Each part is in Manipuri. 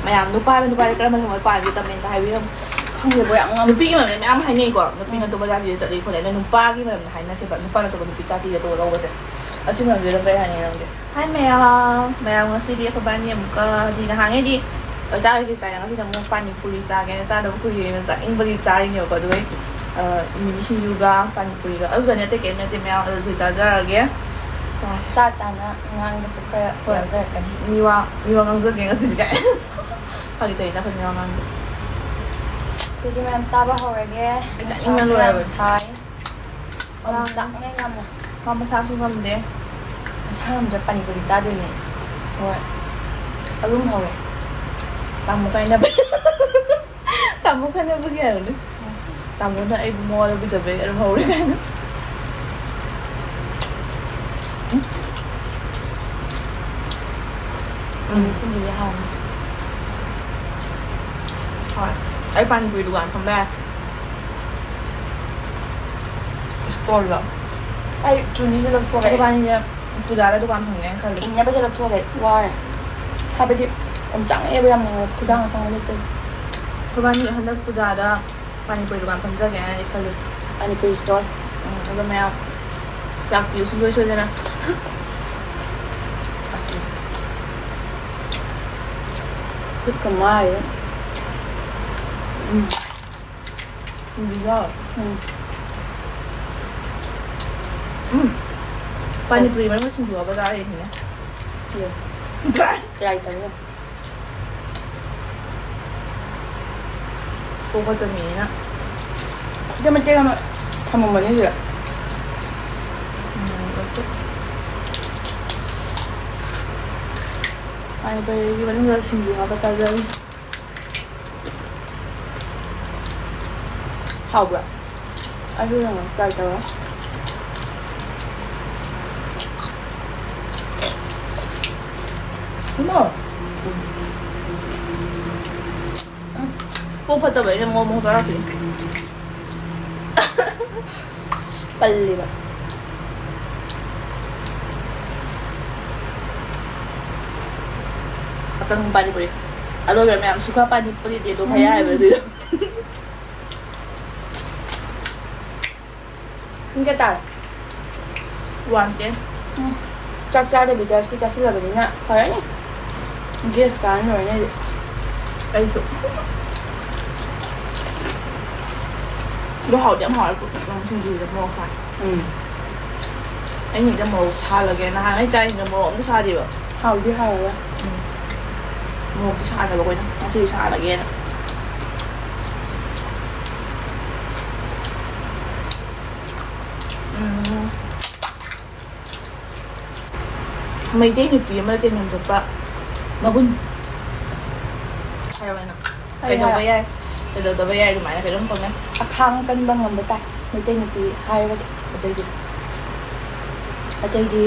mayam Nupana karama thong pa di tamen ta hai wi không được bạn ngon nupi gi man mayam hai nei ko nupi na to ba jati ta di ko le nupa gi man hai na se ba nupa na to nupi jati to lo ba te achi man de dai hai nei nang de hai mayam ngasi di ko ban ni mu ka di na hang di cha ri sai ngasi ta mu Panipuri cha ge cha do ku ye na sa ing ba di cha ni ko do mini Singju ga Panipuri ga au zane te ke me te mayam au cha ja ge xa xa nó ngang cái súp cái bữa giờ cái miwa ngang zơ ge ngasi ga pa gi te na pa miwa ngang tôi đi làm sao bao hồi ghé làm sai ông tặng ngay ngâm nè mama sa su ngam de sao làm cho Panipuri ra được nè rồi ở room hồi tamu kai na tamu kan na bagi ano tamu na ay mo na bisa be ano ho rin ano xin đi hàng ay Panipuri dugaan from there store lang ay Juniจะรับพวก ay Panipuri dugaan dugaan from there kali อินเนี่ยไปจะรับพวกว่าถ้าไปที่ผมจังเอไปทำเนี่ยทุกดังสั่งเลยเป็น Panipuri handak puja ada Panipuri dugaan from there kaya ni kali Panipuri store ada maya yak use so na kasi พูดกันว่าอ่ะ hindi ya Panipuri man mo Singju ba dai ni ne Iya. Try tayo. ko to mi na Hindi man tayo tama mo niya. Ay Panipuri man mo Singju ba sa dai Hào bữa. Ai biết rằng try tayo. no po pa ta ba ni mo mo sarap eh Palli ba. atang Panipuri alo ba mayam suka Panipuri dito kaya ay ba dito Hindi tayo. one ten Chắc chắn là bây giờ sẽ là cái này phải nhỉ. Guess cái rồi nhỉ. ay so lo hao điểm hỏi của Singju là mo khai anh nhìn ra màu xa là cái nào ấy trai là màu nó xa đi vậy Hào đi hào rồi. màu cái xa là bao nhiêu nó chỉ xa là cái Meitei nupi mà trên nằm tập mà bún hay rồi nè cái đầu bây giờ cái đầu bây giờ thì mày là cái đúng không nè Khang cân bằng ngầm với tay. Mấy tên một tí hai cái ở đây đi. Ở đây đi.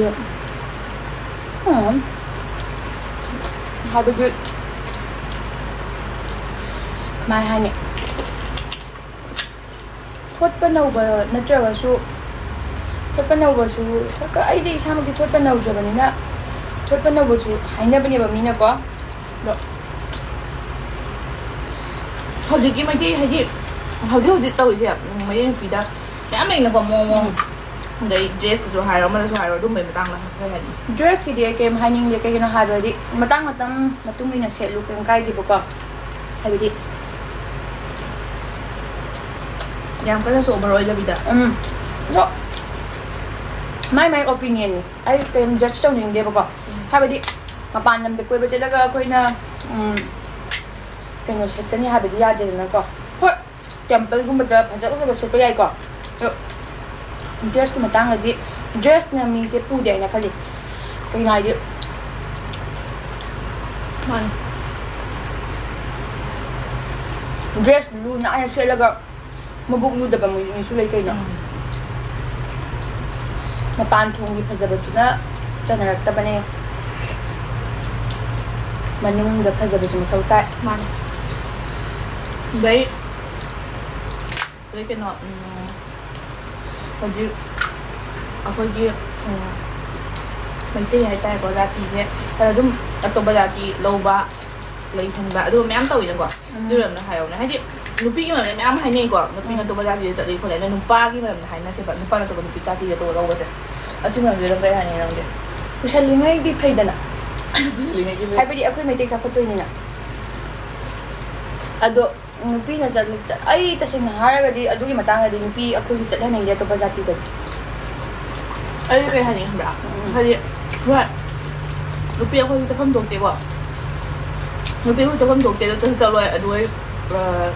Hai bây giờ. Mai hai nè. Thốt bên đầu bờ nó chơi vào su. Thốt bên đầu bờ su. Cái ấy đi sao mà cái thốt bên đầu rồi bên nè. Thốt bên đầu bờ su. Hai nè bên này bờ mình nè có. Được. hꯧꯖꯤꯛꯀꯤ Meitei ꯍꯥꯏꯗꯤ ꯍꯧꯖꯤꯛ ꯇꯧꯔꯤꯁꯦ ꯃꯩꯇꯩ ꯅꯨꯄꯤꯗ ꯌꯥꯝ ꯂꯩꯅꯀꯣ ꯃꯑꯣꯡ ꯑꯗꯩ ꯗ꯭ꯔꯦꯁꯇꯁꯨ ꯍꯥꯏꯔꯣ ꯑꯃꯗꯁꯨ ꯍꯥꯏꯔꯣ ꯑꯗꯨꯝꯕꯩ ꯃꯇꯥꯡꯗ ꯈꯔ ꯍꯥꯏꯗꯤ ꯗ꯭ꯔꯦꯁꯀꯤꯗꯤ ꯑꯩ ꯀꯩꯝ ꯍꯥꯏꯅꯤꯡꯗꯦ ꯀꯩꯒꯤꯅꯣ ꯍꯥꯏꯕꯗꯤ ꯃꯇꯥꯡ ꯃꯇꯨꯡ ꯏꯟꯅ ꯁꯦꯠꯂꯨ ꯀꯩꯝ ꯀꯥꯏꯗꯦꯕꯀꯣ ꯍꯥꯏꯕꯗꯤ ꯌꯥꯝ ꯀꯟꯅꯁꯨ ꯑꯣꯚꯔ ꯑꯣꯏꯗꯕꯤꯗ ꯑꯗꯣ ꯃꯥꯏ ꯑꯣꯄꯤꯅꯤꯌꯟꯅꯤ ꯑꯩ ꯀꯩꯝ ꯖꯁ ꯇꯧꯅꯤꯡꯗꯦꯕꯀꯣ ꯍꯥꯏꯕꯗꯤ ꯃꯄꯥꯟ ꯂꯝꯗ ꯀꯣꯏꯕ ꯆꯠꯂꯒ ꯑꯩꯈꯣꯏꯅ kayong set kani habi di yade na ko. Hoy, temple gumada phajak sa set pa yai ko. Yo. Dress ko matang adi. Dress na mi se pu de na kali. Kay na di. Man. Dress blue na ay siya laga. Mabugnu da ba mo ni sulay kay na. Mapantong di phajabat na. Chanarak ta ba ne. Manung da phajabat mo tawta. Man. Đấy cái nọ hồi chứ Meitei hai tay có Jati chứ là đúng Atopa Jati Loubase ꯂꯩꯁꯟꯕ ꯑꯗꯨꯒ ꯃꯌꯥꯝ ꯇꯧꯋꯤꯅꯀꯣ ꯑꯗꯨ ꯃꯔꯝꯗ ꯍꯥꯏꯔꯧꯅꯦ ꯍꯥꯏꯗꯤ ꯅꯨꯄꯤꯒꯤ ꯃꯔꯝꯗ ꯃꯌꯥꯝ ꯍꯥꯏꯅꯩꯀꯣ ꯅꯨꯄꯤꯅ ꯑꯇꯣꯞꯄ ꯖꯥꯇꯤꯗ ꯆꯠꯂꯤ ꯈꯣꯠꯂꯦ ꯑꯗꯨꯅ ꯅꯨꯄꯥꯒꯤ ꯃꯔꯝꯗ ꯍꯥꯏꯅꯁꯦꯕ ꯅꯨꯄꯥꯅ ꯑꯇꯣꯞꯄ ꯅꯨꯄꯤ ꯖꯥꯇꯤꯗ ꯇꯣꯛꯑ ꯂꯧꯕꯁꯦ ꯑꯁꯤ ꯃꯔꯝꯁꯦ ꯅꯪ ꯀꯔꯤ ꯍꯥꯏꯅꯤ ꯅꯪꯗꯤ ꯄꯨꯁꯜꯂꯤꯉꯩꯗꯤ ꯐꯩꯗꯅ ꯄꯨꯁꯜꯂꯤꯉꯩꯗꯤ ꯍꯥꯏꯕꯗꯤ ꯑꯩꯈꯣꯏ ꯃꯩꯇꯩ ꯆꯥꯎꯈꯠꯇꯣꯏꯅꯤꯅ ꯑꯗꯣ ꯅꯨꯄꯤꯅ ꯑꯩ ꯇꯁꯦꯡꯅ ꯍꯥꯏꯔꯒꯗꯤ ꯑꯗꯨꯒꯤ ꯃꯇꯥꯡꯗꯗꯤ ꯅꯨꯄꯤ ꯑꯩꯈꯣꯏꯁꯨ ꯆꯠꯍꯟꯅꯤꯡꯗꯦ ꯑꯇꯣꯞꯄ ꯖꯥꯇꯤꯗꯗꯤ ꯑꯩ ꯀꯩ ꯍꯥꯏꯅꯤ ꯈꯪꯕ꯭ꯔꯥ ꯍꯥꯏꯗꯤ ꯍꯣꯏ ꯅꯨꯄꯤ ꯑꯩꯈꯣꯏꯁꯨ ꯆꯠꯐꯝ ꯊꯣꯛꯇꯦꯀꯣ ꯅꯨꯄꯤ ꯑꯩꯈꯣꯏ ꯆꯠꯐꯝ ꯊꯣꯛꯇꯦ ꯑꯗꯨ ꯆꯠꯁꯨ ꯆꯠꯂꯣꯏ ꯑꯗꯨ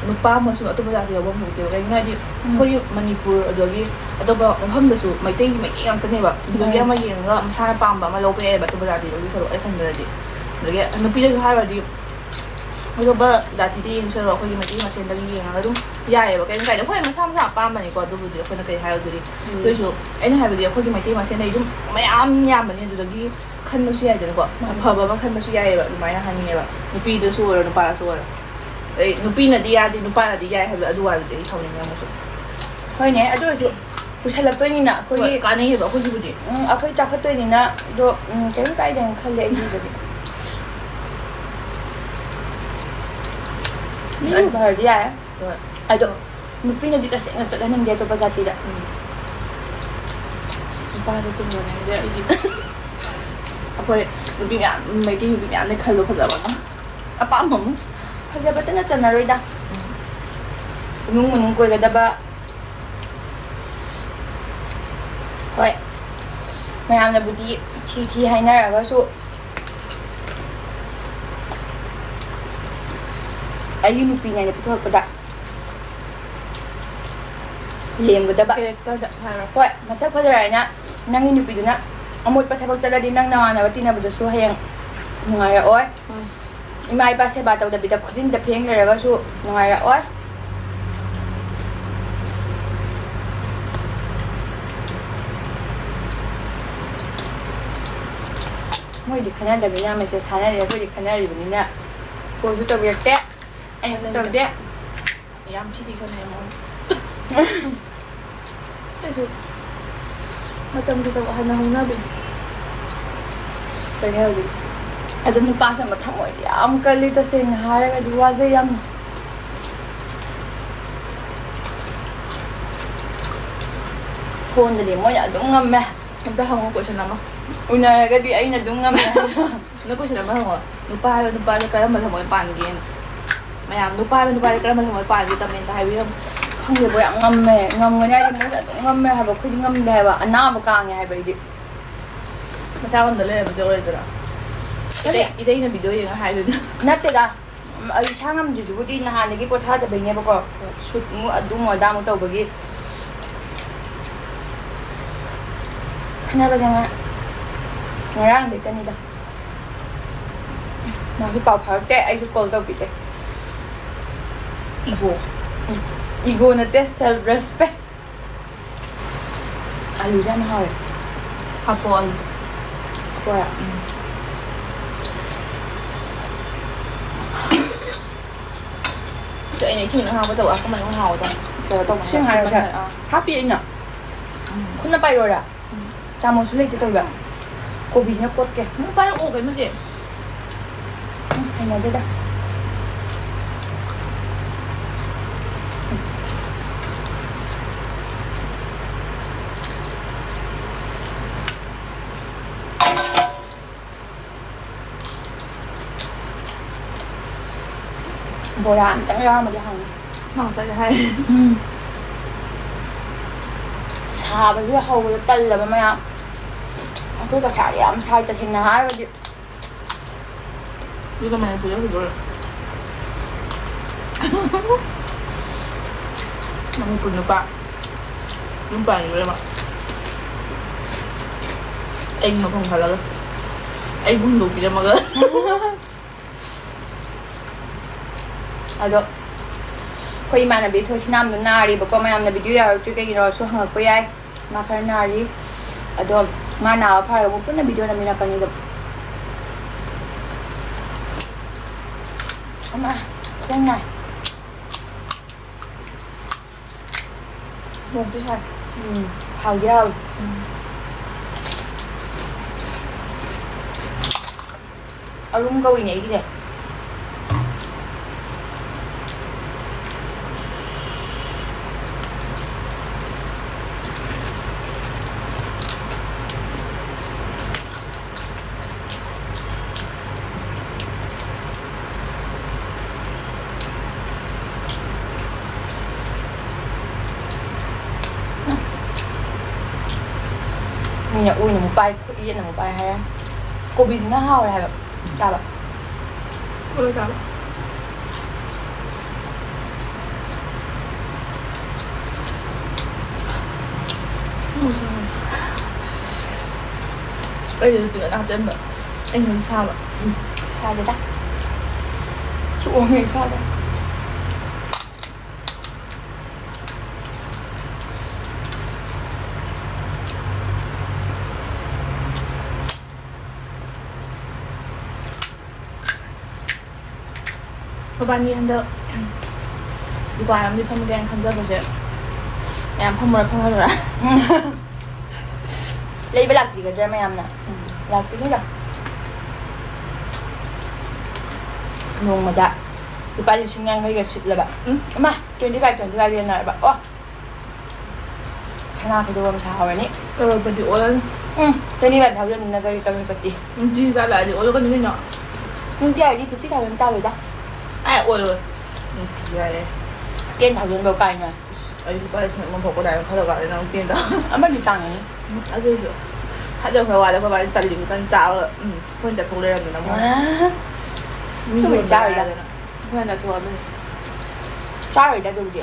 ꯅꯨꯄꯥ ꯑꯃꯁꯨ ꯑꯇꯣꯞꯄ ꯖꯥꯇꯤ ꯌꯥꯎꯐꯝ ꯊꯣꯛꯇꯦꯕ ꯀꯩꯒꯤꯅꯣ ꯍꯥꯏꯗꯤ ꯑꯩꯈꯣꯏꯒꯤ ꯃꯅꯤꯄꯨꯔ ꯑꯗꯒꯤ ꯑꯇꯣꯞꯄ ꯃꯐꯝꯗꯁꯨ ꯃꯩꯇꯩ ꯉꯥꯛꯇꯅꯦꯕ ꯑꯗꯨꯗꯒꯤ ꯑꯃ ꯌꯦꯡꯉꯒ ꯃꯁꯥꯅ ꯄꯥꯝꯕ ꯑꯃ ꯂꯧꯕ ꯌꯥꯏꯑꯕ ꯑꯇꯣꯞꯄ ꯖꯥꯇꯤꯗꯒꯤ ꯁꯔꯨꯛ ꯑꯩ ꯈꯟꯕꯗꯗꯤ ꯑꯗꯒꯤ ꯅꯨꯄꯤꯗꯁꯨ ꯍꯥꯏꯔꯗꯤ ꯑꯇꯣꯞꯄ ꯖꯥꯇꯤꯗ ꯌꯦꯡꯉ ꯁꯔꯨꯛ ꯑꯩꯈꯣꯏꯒꯤ ꯃꯩꯇꯩ ꯃꯁꯦꯟꯗꯒꯤ ꯌꯦꯡꯉꯒ ꯑꯗꯨꯝ ꯌꯥꯏꯑꯕ ꯀꯩꯝ ꯀꯥꯏꯗꯦ ꯑꯩꯈꯣꯏ ꯃꯁꯥ ꯃꯁꯥ ꯑꯄꯥꯝꯕꯅꯤꯀꯣ ꯑꯗꯨꯕꯨꯗꯤ ꯑꯩꯈꯣꯏꯅ ꯀꯩ ꯍꯥꯏꯔꯨꯗꯣꯔꯤ ꯑꯗꯨꯏꯁꯨ ꯑꯩꯅ ꯍꯥꯏꯕꯗꯤ ꯑꯩꯈꯣꯏꯒꯤ ꯃꯩꯇꯩ ꯃꯁꯦꯟꯗꯒꯤ ꯑꯗꯨꯝ ꯃꯌꯥꯝ ꯌꯥꯝꯕꯅꯤ ꯑꯗꯨꯗꯒꯤ ꯈꯟꯕꯁꯨ ꯌꯥꯏꯗꯅꯀꯣ ꯑꯐꯕ ꯑꯃ ꯈꯟꯕꯁꯨ ꯌꯥꯏꯑꯕ ꯑꯗꯨꯃꯥꯏꯅ ꯍꯥꯏꯅꯤꯡꯉꯦꯕ ꯅꯨꯄꯤꯗꯁꯨ ꯑꯣꯏꯔꯣ ꯅꯨꯄꯥꯗꯁꯨ ꯑꯣꯏꯔꯣ ꯑꯩ ꯅꯨꯄꯤꯅꯗꯤ ꯌꯥꯗꯦ ꯅꯨꯄꯥꯅꯗꯤ ꯌꯥꯏ ꯍꯥꯏꯕꯗꯣ ꯑꯗꯨ ꯋꯥꯗꯨꯗꯤ ꯑꯩ ꯁꯥꯎꯅꯤꯡꯉꯦ ꯑꯃꯨꯛꯁꯨ ꯍꯣꯏꯅꯦ ꯑꯗꯨ ꯑꯣꯏꯔꯁꯨ ꯄꯨꯁꯜꯂꯛꯇꯣꯏꯅꯤꯅ ꯑꯩꯈꯣꯏꯒꯤ ꯀꯥꯟꯅꯩꯌꯦꯕ ꯑꯩꯈꯣꯏꯒꯤꯕꯨꯗꯤ ꯑꯩꯈꯣꯏ ꯆꯥꯎꯈꯠꯇꯣꯏꯅꯤꯅ ꯑꯗꯣ ꯀꯩꯝ ꯀꯥꯏꯗꯦꯅ ꯈꯜꯂꯦ ꯑꯩꯒꯤꯕꯨꯗꯤ ꯃꯤꯕꯨ ꯐꯔꯗꯤ ꯌꯥꯏ ꯑꯗꯣ ꯅꯨꯄꯤꯅꯗꯤ ꯇꯁꯦꯡꯅ ꯆꯠꯍꯟꯅꯤꯡꯗꯦ ꯑꯇꯣꯞꯄ ꯖꯥꯇꯤꯗ ꯅꯨꯄꯥꯁꯨ ꯄꯨꯟꯕꯅꯦ ꯑꯩꯗꯤ ꯑꯩꯈꯣꯏ ꯅꯨꯄꯤ ꯃꯌꯥꯝ ꯃꯩꯇꯩ ꯅꯨꯄꯤ ꯃꯌꯥꯝꯅ ꯈꯜꯂꯣ ꯐꯖꯕ ꯑꯃ ꯑꯄꯥꯝꯕ ꯑꯃ ꯐꯖꯕꯇꯅ ꯆꯟꯅꯔꯣꯏꯗ ꯏꯃꯨꯡ ꯃꯅꯨꯡ ꯀꯣꯏꯒꯗꯕ ꯍꯣꯏ ꯃꯌꯥꯝꯅꯕꯨꯗꯤ ꯊꯤ ꯍꯥꯏꯅꯔꯒꯁꯨ ꯑꯩꯒꯤ ꯅꯨꯄꯤꯅꯦꯅ ꯄꯤꯊꯣꯔꯛꯄꯗ ꯂꯦꯝꯒꯗꯕ ꯀꯦꯔꯦꯛꯇꯔꯗ ꯍꯥꯏꯔꯣ ꯍꯣꯏ ꯃꯁꯛ ꯐꯖꯔꯦꯅ ꯅꯪꯒꯤ ꯅꯨꯄꯤꯗꯨꯅ ꯑꯃꯣꯠꯄ ꯊꯕꯛ ꯆꯠꯂꯗꯤ ꯅꯪ ꯅꯃꯥꯟꯅꯕ ꯇꯤꯟꯅꯕꯗꯁꯨ ꯍꯌꯦꯡ ꯅꯨꯡꯉꯥꯏꯔꯛꯑꯣꯏ ꯏꯃꯥ ꯏꯄꯥ ꯁꯦꯕꯥ ꯇꯧꯗꯕꯤꯗ ꯈꯨꯖꯤꯟꯗ ꯐꯦꯡ ꯂꯩꯔꯒꯁꯨ ꯅꯨꯡꯉꯥꯏꯔꯛꯑꯣꯏ ꯃꯣꯏꯗꯤ ꯈꯟꯅꯗꯕꯅꯤꯅ ꯃꯦꯁꯦꯖ ꯊꯥꯅꯔꯦ ꯑꯩꯈꯣꯏꯗꯤ ꯈꯟꯅꯔꯤꯕꯅꯤꯅ ꯀꯣꯜꯁꯨ ꯇꯧꯕꯤꯔꯛꯇꯦ ꯑꯩꯅ ꯇꯧꯗꯦ ꯌꯥꯝ ꯊꯤꯗꯤ ꯈꯟꯅꯩ ꯑꯃꯨꯛ ꯑꯩꯁꯨ ꯃꯇꯝꯗꯨꯗ ꯍꯟꯅ ꯍꯧꯅꯕꯤꯅꯤ ꯀꯩ ꯍꯥꯏꯔꯗꯤ ꯑꯗꯣ ꯅꯨꯄꯥꯁꯦ ꯊꯃꯣꯏꯗꯤ ꯌꯥꯝ ꯀꯜꯂꯤ ꯇꯁꯦꯡꯅ ꯍꯥꯏꯔꯒꯗꯤ ꯋꯥꯖꯩ ꯌꯥꯝꯅ ꯐꯣꯟꯗꯗꯤ ꯃꯣꯏꯅ ꯑꯗꯨꯝ ꯉꯝꯃꯦ ꯑꯝꯇ ꯍꯪꯉꯣ ꯀꯣꯏꯁꯟ ꯑꯃ ꯎꯅꯔꯒꯗꯤ ꯑꯩꯅ ꯑꯗꯨꯝ ꯉꯝꯃꯦ ꯅꯪ ꯀꯣꯏꯁꯟ ꯑꯃ ꯍꯪꯉꯣ ꯅꯨꯄꯥ ꯍꯥꯏꯕ ꯅꯨꯄꯥꯁꯦ ꯀꯔꯝꯕ ꯊꯃꯣꯏ ꯄꯥꯟꯒꯦꯅ ꯃꯌꯥꯝ ꯅꯨꯄꯥ ꯍꯥꯏꯕ ꯅꯨꯄꯥꯁꯦ ꯀꯔꯝꯕ ꯊꯃꯣꯏ ꯄꯥꯟꯒꯦ ꯀꯃꯦꯟꯇ ꯍꯥꯏꯕꯤꯔꯝꯃꯣ ꯈꯪꯗꯦꯕꯣ ꯌꯥꯝ ꯉꯝꯃꯦ ꯉꯝꯒꯅꯤ ꯍꯥꯏꯗꯤ ꯃꯣꯏꯁꯦ ꯑꯗꯨꯝ ꯉꯝꯃꯦ ꯍꯥꯏꯕ ꯑꯩꯈꯣꯏꯗꯤ ꯉꯝꯗꯦ ꯍꯥꯏꯕ ꯑꯅꯥꯕ ꯀꯥꯡꯉꯦ ꯍꯥꯏꯕ ꯑꯩꯗꯤ ꯃꯆꯥꯔꯣꯝꯗ ꯂꯩꯔꯕꯗꯤ ꯑꯣꯏꯗꯣꯏꯔꯥ ꯏꯇꯩꯅ ꯚꯤꯗꯤꯑꯣ ꯌꯦꯡꯉ ꯍꯥꯏꯗꯨꯅ ꯅꯠꯇꯦꯗ ꯑꯩ ꯏꯁꯥ ꯉꯝꯗ꯭ꯔꯤꯗꯨꯕꯨꯗꯤ ꯅꯍꯥꯟꯗꯒꯤ ꯄꯣꯊꯥꯗꯕꯩꯅꯦꯕꯀꯣ ꯁꯨꯠꯃꯨꯛ ꯑꯗꯨꯃꯨꯛ ꯑꯗꯥꯃꯨꯛ ꯇꯧꯕꯒꯤ ꯈꯟꯅꯕꯁꯦ ꯉꯔꯥꯡꯗꯩꯇꯅꯤꯗ ꯃꯥꯁꯨ ꯄꯥꯎ ꯐꯥꯎꯔꯛꯇꯦ ꯑꯩꯁꯨ ꯀꯣꯜ ꯇꯧꯕꯤꯗꯦ ꯏꯒꯣ ꯅꯠꯇꯦ ꯁꯦꯜꯐ ꯔꯦꯁꯄꯦꯛ ꯑꯂꯨꯁꯦ ꯌꯥꯝ ꯍꯥꯎꯋꯦ ꯍꯥꯞꯄꯣ ꯑꯂꯨ ꯍꯣꯏ ꯑꯩꯅ ꯏꯁꯤꯡ ꯍꯥꯞꯄ ꯇꯧꯕ ꯀꯃꯥꯏꯅ ꯍꯥꯎꯗ ꯀꯩꯅꯣ ꯇꯧꯕ ꯏꯁꯤꯡ ꯍꯥꯏꯔꯒ ꯍꯥꯞꯄꯤ ꯑꯩꯅ ꯈꯨꯠꯅ ꯄꯥꯏꯔꯣꯔꯥ ꯆꯥꯃꯁꯁꯨ ꯂꯩꯇꯦ ꯇꯧꯏꯕ ꯀꯣꯕꯤꯁꯤꯅ ꯀꯣꯠꯀꯦ ꯄꯥꯏꯔꯛꯑꯣ ꯀꯩꯅꯣꯗꯤ ꯍꯩꯅꯗꯦꯗ ꯕꯣꯔꯥ ꯑꯝꯇꯪ ꯌꯥꯎꯔꯝꯃꯗꯤ ꯍꯪꯉꯤ ꯉꯥꯛꯇꯒ ꯍꯥꯏ ꯁꯥꯕꯁꯨ ꯍꯧꯕꯗ ꯇꯜꯂꯕ ꯃꯌꯥꯝ ꯑꯩꯈꯣꯏ ꯀꯁꯥꯔꯤ ꯌꯥꯝ ꯁꯥꯏ ꯇꯁꯦꯡꯅ ꯍꯥꯏꯔꯒꯗꯤ 이거 말고 여기 뭘 너무 분노가 눈빠 이래 막 anh mà không phải là anh muốn đủ kia mà ꯑꯗꯣ ꯑꯩꯈꯣꯏ ꯏꯃꯥꯟꯅꯕꯤ ꯊꯣꯏꯁꯤꯅꯥꯝꯗꯣ ꯅꯥꯔꯤꯕꯀꯣ ꯃꯌꯥꯝꯅ ꯚꯤꯗꯤꯑꯣ ꯌꯥꯎꯔꯛꯇ꯭ꯔꯤ ꯀꯩꯒꯤꯅꯣꯁꯨ ꯍꯪꯉꯛꯄ ꯌꯥꯏ ꯃꯥ ꯈꯔ ꯅꯥꯔꯤ ꯑꯗꯣ ꯃꯥ ꯅꯥꯕ ꯐꯔꯒ ꯄꯨꯟꯅ ꯚꯤꯗꯤꯑꯣ ꯅꯝꯃꯤꯟꯅꯛꯀꯅꯤꯗꯣ ꯑꯃ ꯈꯣꯡ ꯅꯥꯏ 뭔지 잘 ꯍꯥꯎꯗꯤ ꯍꯥꯎꯏ ꯑꯔꯨꯝ ꯀꯧꯏꯅꯦ ꯑꯩꯒꯤꯁꯦ ꯃꯤꯅ ꯑꯣꯏꯅ ꯑꯃꯨꯛ ꯄꯥꯏ ꯈꯨꯠꯌꯦꯠꯅ ꯑꯃꯨꯛ ꯄꯥꯏ ꯍꯥꯏꯔꯦ ꯀꯣꯕꯤꯁꯤꯅ ꯍꯥꯎꯔꯦ ꯍꯥꯏꯕ ꯆꯥꯕ ꯀꯣꯏ ꯆꯥꯕ ꯑꯩꯗꯤ ꯇꯤꯡꯉꯅ ꯍꯥꯞꯆꯤꯟꯕ ꯑꯩꯅꯗꯤ ꯁꯥꯕ ꯁꯥꯗꯦꯗ ꯆꯣꯡꯉꯦ ꯏꯁꯥꯗ ꯃꯕꯥꯅꯤ ꯍꯟꯗꯛ ꯗꯨꯀꯥꯟ ꯑꯃꯗꯤ ꯐꯝꯒꯦꯅ ꯈꯟꯖꯕꯁꯦ ꯌꯥꯝ ꯐꯝꯃꯨꯔ ꯐꯪꯒꯗ꯭ꯔꯥ ꯂꯩꯕ ꯂꯥꯛꯄꯤꯒꯗ꯭ꯔꯥ ꯃꯌꯥꯝꯅ ꯂꯥꯛꯄꯤꯒꯗ꯭ꯔꯥ ꯅꯣꯡꯃꯗ ꯂꯨꯄꯥ 50,000ꯒ ꯁꯤꯠꯂꯕ ꯑꯃ 25 ꯌꯦꯟꯅꯔꯕ ꯑꯣ ꯁꯅꯥ ꯈꯨꯗꯣ ꯑꯃ ꯁꯥꯍꯧꯔꯅꯤ ꯀꯔꯣꯔꯄꯇꯤ ꯑꯣꯜꯂꯅꯤ 25,000ꯅ ꯀꯔꯤ ꯀꯔꯣꯔꯄꯇꯤ ꯅꯨꯡꯇꯤꯒꯤ ꯆꯥꯔꯛꯑꯗꯤ ꯑꯣꯜꯂꯛꯀꯅꯤ ꯀꯩꯅꯣ ꯅꯨꯡꯇꯤ ꯍꯥꯏꯗꯤ 50,000 ꯇꯥꯔꯣꯏꯗ ꯑꯣꯏꯔꯣꯏ ꯅꯨꯡꯇꯤꯒꯤ ꯍꯥꯏꯔꯦ 10,000 ꯐꯥꯎ ꯀꯥꯏꯅ ꯑꯩ ꯂꯨꯄꯥ 1,000 ꯐꯥꯎ ꯀꯗꯥꯏꯅ ꯈꯜꯂꯒ ꯅꯪ 10,000 ꯑꯃꯗꯤ ꯇꯥꯡꯉꯅꯤ ꯑꯗꯨꯏꯁꯨ ꯍꯥꯏꯖꯕ ꯈꯔ ꯋꯥꯗ ꯑꯩꯈꯣꯏ ꯕꯥꯗꯤ ꯇꯜꯂꯤ ꯈꯤꯇꯪ ꯆꯥꯕ ꯑꯩꯈꯣꯏꯅ ꯆꯠꯊꯣꯛ ꯂꯩꯔꯝꯗꯅ ꯃꯤ ꯇꯨꯃꯤꯟ ꯆꯥꯔꯣꯏꯗ ꯑꯩꯈꯣꯏꯅ ꯆꯠꯊꯣꯛꯑꯕꯅꯤ ꯆꯥꯔꯣꯏꯗ ꯑꯗꯨꯕꯨꯗꯤ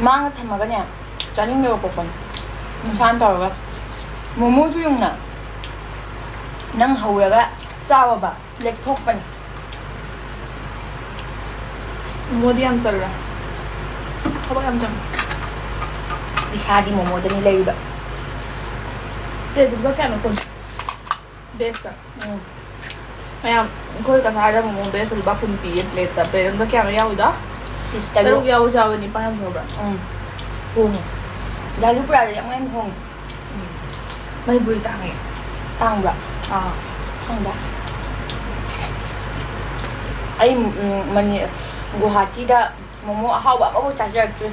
ꯃꯥꯡꯒ ꯊꯝꯃꯒꯅꯦ ꯆꯥꯅꯤꯡꯗꯕ ꯄꯣꯛꯄꯅꯤ ꯏꯟꯁꯥꯡ ꯇꯧꯔꯒ ꯃꯣꯃꯣꯁꯨ ꯌꯨꯝꯅ ꯅꯪ ꯍꯧꯔꯒ ꯆꯥꯎꯕ ꯂꯦꯛꯊꯣꯛꯄꯅꯤ ꯃꯣꯗꯤ ꯌꯥꯝ ꯇꯜꯂꯦ ꯊꯕꯛ ꯌꯥꯝ ꯆꯪꯉꯦ ꯏꯁꯥꯗꯤ ꯃꯣꯃꯣꯗꯅꯤ ꯂꯩꯔꯤꯕ ꯄ꯭ꯂꯦꯠꯇ ꯂꯨꯄꯥ ꯀꯌꯥꯅꯣ ꯀꯨꯟ ꯕꯦꯁꯇ ꯃꯌꯥꯝ ꯑꯩꯈꯣꯏ ꯀꯁꯥꯔꯗ ꯃꯣꯃꯣ ꯕꯦꯁꯇ ꯂꯨꯄꯥ 10 ꯄꯤꯌꯦ ꯄ꯭ꯂꯦꯠꯇ ꯄ꯭ꯂꯦꯠ ꯑꯃꯗ ꯀꯌꯥꯅꯣ ꯌꯥꯎꯏꯗꯣ ꯄꯤꯁ 6 ꯌꯥꯎꯕꯁꯨ ꯌꯥꯎꯋꯦ 9 ꯌꯥꯝ ꯐꯕ꯭ꯔꯥ ꯍꯣꯡꯉꯦ ꯖꯥꯂꯨꯄꯨꯔꯥꯗꯗꯤ ꯑꯃꯨꯛ ꯍꯦꯟꯅ ꯍꯣꯡꯉꯦ ꯃꯅꯤꯄꯨꯔꯤ ꯇꯥꯡꯉꯦ ꯇꯥꯡꯕ꯭ꯔꯥ ꯈꯪꯗꯦ ꯑꯩ ꯒꯨꯋꯥꯍꯥꯇꯤꯗ ꯃꯣꯃꯣ ꯑꯍꯥꯎꯕ ꯑꯃꯐꯥꯎ ꯆꯥꯖꯔꯛꯇ꯭ꯔꯤ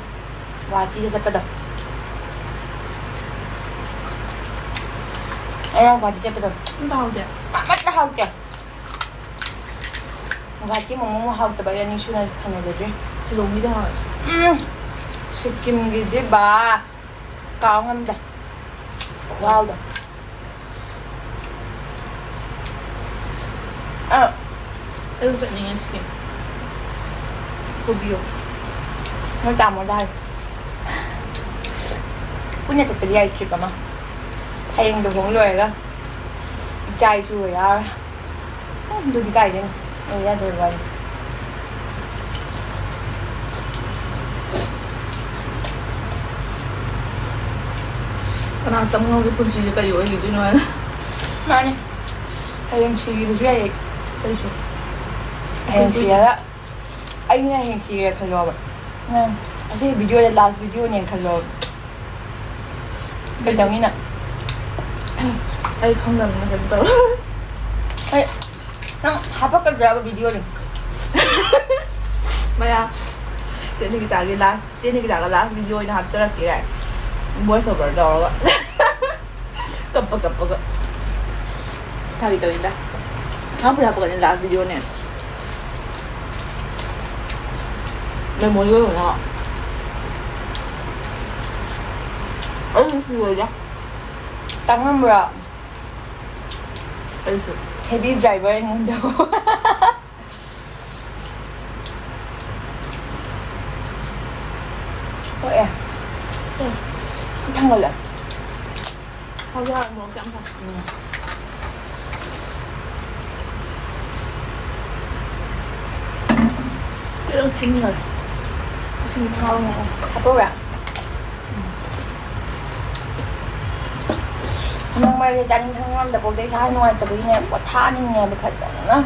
ꯒꯨꯋꯥꯍꯥꯇꯤꯗ ꯆꯠꯄꯗꯣ ꯑꯩꯅ ꯒꯨꯋꯥꯍꯥꯇꯤ ꯆꯠꯄꯗꯣ ꯑꯝꯇ ꯍꯥꯎꯇꯦ ꯑꯃꯠꯇ ꯍꯥꯎꯇꯦ ꯒꯨꯋꯥꯍꯥꯇꯤ ꯃꯣꯃꯣ ꯍꯥꯎꯇꯕ ꯑꯩ ꯑꯅꯤ ꯁꯨꯅ ꯊꯦꯡꯅꯖꯗ꯭ꯔꯤ ꯁꯤꯂꯣꯡꯒꯤꯗꯤ ꯍꯥꯎꯋꯦ ꯁꯤꯛꯀꯤꯝꯒꯤꯗꯤ ꯕꯥ ꯀꯥꯎ ꯉꯝꯗꯦ ꯈꯨꯍꯥꯎꯗꯣ ꯑꯩꯁꯨ ꯆꯠꯅꯤꯡꯉꯦ ꯁꯤꯀꯤꯝ ꯄꯨꯕꯤꯌꯣ ꯅꯣꯏ ꯇꯥꯃꯣꯗ ꯍꯥꯏ ꯄꯨꯟꯅ ꯆꯠꯄꯗꯤ ꯌꯥꯏ ꯇ꯭ꯔꯤꯞ ꯑꯃ ꯍꯌꯦꯡ ꯂꯨꯍꯣꯡ ꯂꯣꯏꯔꯒ ꯏꯆꯥ ꯏꯁꯨꯒ ꯌꯥꯎꯔ ꯑꯗꯨꯗꯤ ꯀꯥꯏꯗꯩꯅꯣ ꯑꯣꯏ ꯌꯥꯗꯣꯏꯕ ꯋꯥꯅꯤ ꯀꯅꯥ ꯇꯝꯉꯝꯒꯤ ꯄꯨꯟꯁꯤꯁꯦ ꯀꯔꯤ ꯑꯣꯏꯈꯤꯗꯣꯏꯅꯣ ꯍꯥꯏꯅ ꯃꯥꯅꯦ ꯍꯌꯦꯡ ꯁꯤꯕꯁꯨ ꯌꯥꯏ ꯀꯔꯤꯁꯨ ꯍꯌꯦꯡ ꯁꯤꯔꯒ ꯑꯩꯅ ꯍꯌꯦꯡ ꯁꯤꯔꯦ ꯈꯜꯂꯣꯕ ꯅꯪ ꯑꯁꯤ ꯚꯤꯗꯤꯑꯣꯗ ꯂꯥꯁ ꯚꯤꯗꯤꯑꯣꯅꯦꯅ ꯈꯜꯂꯣꯕ ꯀꯩꯗꯧꯅꯤ ꯅꯪ ꯑꯩ ꯈꯪꯗꯕꯅꯤꯅ ꯀꯩꯅꯣ ꯇꯧꯔ ꯅꯪ ꯍꯥꯄꯛꯀꯗ꯭ꯔꯕ ꯚꯤꯗꯤꯑꯣꯗꯣ ꯃꯌꯥꯝ ꯆꯦꯅꯤꯒꯤꯇꯥꯒ ꯂꯥꯁ ꯚꯤꯗꯤꯑꯣ ꯑꯣꯏꯅ ꯍꯥꯞꯆꯔꯛꯀꯦ ꯀꯥꯏ ꯚꯣꯏꯁ ꯑꯣꯚꯔ ꯇꯧꯔꯒ ꯀꯞꯄꯒ ꯐꯥꯒꯤ ꯇꯧꯅꯤꯗ ꯍꯥꯞꯄꯀꯅꯤ ꯂꯥꯁ ꯚꯤꯗꯤꯑꯣꯅꯦ ꯃꯦꯃꯣꯔꯤ ꯑꯣꯏꯅ ꯑꯩꯁꯨ ꯁꯤꯔꯣꯏꯗ ꯇꯥꯡꯉꯝꯕ꯭ꯔꯣ ꯑꯩꯁꯨ ꯍꯦꯚꯤ ꯗ꯭ꯔꯥꯏꯚꯔ ꯑꯩꯉꯣꯟꯗ ꯍꯣꯏ ꯊꯥꯡꯒꯠꯂꯦ ꯍꯧꯖꯤꯛ ꯃꯣꯔꯣꯛ ꯌꯥꯝ ꯐꯩ ꯈꯤꯇꯪ ꯁꯤꯡꯉꯔꯦ ꯏꯁꯤꯡ ꯊꯥꯕ ꯉꯝꯃꯣ ꯍꯥꯞꯄꯧꯔꯥ ꯍꯟꯗꯛ ꯃꯔꯛꯁꯦ ꯆꯥꯅꯤꯡ ꯊꯛꯅꯤꯡꯉꯝꯗ ꯄꯣꯛꯇ ꯏꯁꯥ ꯅꯨꯡꯉꯥꯏꯇꯕꯒꯤꯅꯦ ꯄꯣꯊꯥꯅꯤꯡꯉꯦꯕ ꯐꯖꯅ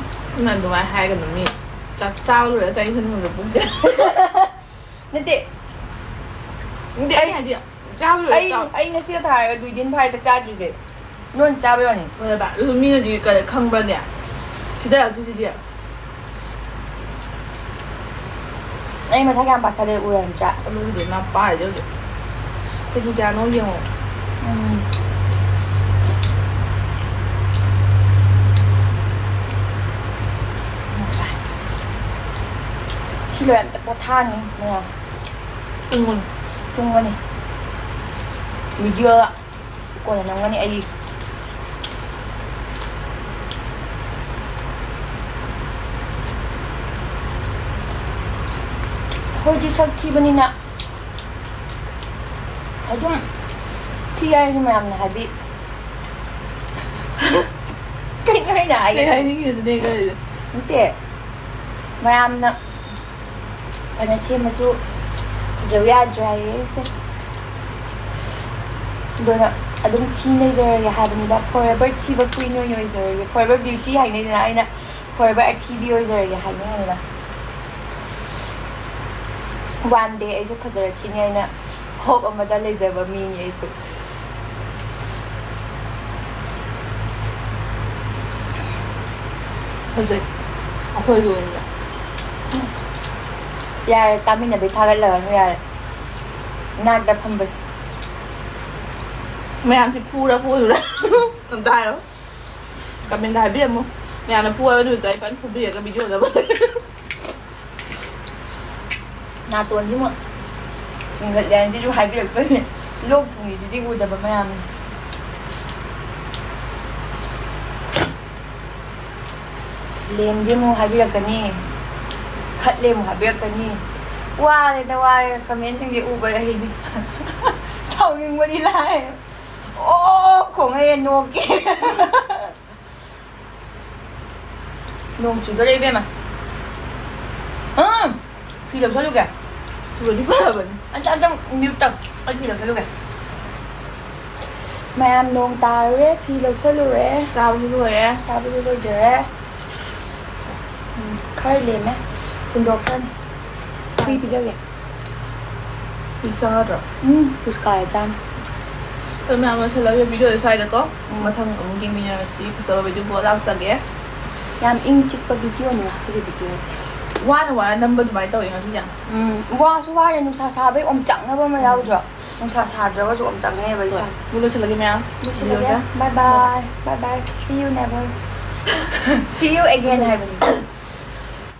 ꯅꯪ ꯑꯗꯨꯃꯥꯏꯅ ꯍꯥꯏꯒꯅꯨ ꯃꯤ ꯆꯥꯛ ꯆꯥꯕ ꯂꯣꯏꯔꯒ ꯆꯥꯅꯤꯡ ꯊꯛꯅꯤꯡꯕꯗ ꯄꯨꯡꯁꯦ ꯅꯠꯇꯦ ꯑꯩ ꯍꯥꯏꯗꯤ ꯆꯥꯕ ꯂꯣꯏꯔꯒ ꯑꯩ ꯉꯁꯤ ꯊꯥꯔꯒ ꯗꯨꯏꯗꯤꯟ ꯐꯥꯔ ꯆꯥꯛ ꯆꯥꯗ꯭ꯔꯤꯁꯦ ꯅꯣꯏꯅ ꯆꯥꯕꯩ ꯋꯥꯅꯤ ꯍꯣꯏꯕ ꯑꯗꯨꯁꯨ ꯃꯤꯅꯗꯤ ꯀꯔꯤ ꯈꯪꯕ꯭ꯔꯅꯦ ꯁꯤꯗ ꯂꯥꯛꯇꯣꯏꯁꯤꯗꯤ ꯑꯩ ꯃꯁꯥ ꯀꯌꯥꯝ ꯄꯥꯁꯜꯂꯦ ꯎꯔꯝꯗ꯭ꯔꯥ ꯑꯗꯨꯕꯨꯗꯤ ꯃꯥ ꯄꯥꯏꯔꯤꯁꯦ ꯍꯧꯖꯤꯛ ꯀꯦꯖꯤ ꯀꯌꯥꯅꯣ ꯌꯦꯡꯉꯣ ꯁꯤ ꯂꯣꯏ ꯑꯝꯇ ꯄꯣꯊꯥꯅꯤ ꯃꯌꯥꯝ ꯇꯨꯝꯒꯅꯤ ꯚꯤꯗꯤꯑꯣ ꯀꯣꯟꯅ ꯅꯝꯒꯅꯤ ꯑꯩ ꯍꯧꯖꯤꯛ ꯁꯛ ꯊꯤꯕꯅꯤꯅ ꯑꯗꯨꯝ ꯊꯤ ꯍꯥꯏꯔꯁꯨ ꯃꯌꯥꯝꯅ ꯍꯥꯏꯕꯤ ꯀꯩꯅꯣ ꯑꯩꯅ 하이닝이네 그래. ꯅꯠꯇꯦ ꯃꯌꯥꯝꯅ ꯐꯅ ꯁꯦꯝꯃꯁꯨ ꯐꯖꯕ ꯌꯥꯗ꯭ꯔꯦ ꯍꯥꯏꯌꯦ ꯑꯩꯁꯦ ꯑꯗꯨꯅ ꯑꯗꯨꯝ ꯊꯤ ꯂꯩꯖꯔꯒꯦ ꯍꯥꯏꯕꯅꯤꯗ ꯐꯣꯔꯑꯦꯚꯔ ꯊꯤꯕ ꯀ꯭ꯋꯤꯟ ꯑꯣꯏꯅ ꯑꯣꯏꯖꯔꯒꯦ ꯐꯣꯔꯑꯦꯚꯔ ꯕ꯭ꯌꯨꯇꯤ ꯍꯥꯏꯅꯩꯗꯅ ꯑꯩꯅ ꯐꯣꯔꯑꯦꯚꯔ ꯑꯊꯤꯕꯤ ꯑꯣꯏꯖꯔꯒꯦ 하이닝이다 one day ꯑꯩꯁꯨ ꯐꯖꯔꯛꯈꯤꯅꯤ ꯑꯩꯅ ꯍꯣꯞ ꯑꯃꯗ ꯂꯩꯖꯕ ꯃꯤꯅꯤ ꯑꯩꯁꯨ 그래. 아빠도 온다. ꯌꯥꯔꯦ ꯆꯥꯃꯤꯟꯅꯕꯩ ꯊꯥꯒꯠꯂꯒꯅꯨ ꯌꯥꯔꯦ ꯅꯥꯛꯇ ꯐꯝꯕꯩ ꯃꯌꯥꯝꯁꯤ ꯐꯨꯔ ꯐꯨꯔ ꯑꯝꯇ ꯍꯥꯏꯔꯣ ꯀꯃꯦꯟꯗ ꯍꯥꯏꯕꯤꯔꯝꯃꯨ ꯃꯌꯥꯝꯅ ꯐꯨꯕ ꯅꯨꯃꯤꯠꯇꯣ ꯑꯩ ꯐꯖꯅ ꯐꯨꯕꯤꯔꯒ ꯚꯤꯗꯤꯑꯣꯗ ꯅꯥꯇꯣꯟꯁꯤꯃ ꯆꯤꯡꯈꯠꯂꯦ ꯍꯥꯏꯅꯁꯤꯁꯨ ꯍꯥꯏꯕꯤꯔꯛꯇꯣꯏꯅꯦ ꯂꯣꯛ ꯊꯨꯡꯉꯤꯁꯤꯗꯤ ꯎꯗꯕ ꯃꯌꯥꯝꯅ ꯂꯦꯝꯗꯤ ꯑꯃꯨꯛ ꯍꯥꯏꯕꯤꯔꯛꯀꯅꯤ ꯈꯠꯂꯦ ꯑꯃꯨꯛ ꯍꯥꯏꯕꯤꯔꯛꯀꯅꯤ ꯋꯥꯔꯦꯗ ꯋꯥꯔꯦ ꯀꯃꯦꯟꯁꯤꯡꯁꯦ ꯎꯕ ꯑꯩꯗꯤ ꯁꯥꯎꯅꯤꯡꯕꯗꯤ ꯂꯥꯛꯑꯦ ꯑꯣ ꯈꯣꯡꯉꯩ ꯅꯣꯛꯀꯦ ꯅꯣꯡ ꯆꯨꯗꯣꯔꯦ 이베마 ꯐꯤ ꯂꯧꯁꯜꯂꯨꯒꯦ 그거지 봐봐니 ꯑꯝꯇ ꯃ꯭ꯌꯨꯠ ꯇꯧ ꯑꯩ ꯐꯤ ꯂꯧꯁꯜꯂꯨꯒꯦ ꯃꯌꯥꯝ ꯅꯣꯡ ꯇꯥꯔꯨꯔꯦ ꯐꯤ ꯂꯧꯁꯜꯂꯨꯔꯦ ꯆꯥꯕꯁꯨ ꯂꯣꯏꯔꯦ ꯆꯥꯕꯁꯨ ꯂꯣꯏꯖꯔꯦ ꯈꯔ ꯂꯦꯝꯃꯦ ꯍꯨꯟꯗꯣꯛꯈ꯭ꯔꯅꯤ ꯍꯨꯏ ꯄꯤꯖꯒꯦ 이상하더라 ꯄꯨꯁꯀꯥꯏ ꯆꯥꯅꯤ 그럼 한번 셀럽의 비디오에 사이드거 마탕 옮기미냐스 부터 비디오 보라스게 ꯌꯥꯝ ꯏꯪ ꯆꯤꯛꯄ ꯚꯤꯗꯤꯑꯣꯅꯤ ꯉꯁꯤꯒꯤ ꯚꯤꯗꯤꯑꯣꯁꯦ 와는 ꯅꯝꯕ ꯑꯗꯨꯃꯥꯏꯅ ꯇꯧꯋꯤ ꯉꯁꯤꯁꯦ 와ꯁꯨ 와ꯔꯦ ꯅꯨꯡꯁꯥ ꯁꯥꯕꯩ ꯑꯣꯝꯆꯥꯛꯅꯕ ꯑꯃ ꯌꯥꯎꯗ꯭ꯔꯣ ꯅꯨꯡꯁꯥ ꯁꯥꯗ꯭ꯔꯒꯁꯨ ꯑꯣꯝꯆꯥꯛꯅꯩꯌꯦꯕ ꯏꯁꯥ ꯂꯣꯏꯁꯤꯜꯂꯒꯦ ꯃꯌꯥꯝ ꯂꯣꯏꯁꯤꯜꯂꯒꯦ ꯕꯥꯏ ꯕꯥꯏ ꯕꯥꯏ ꯕꯥꯏ see you never see you again 하이브니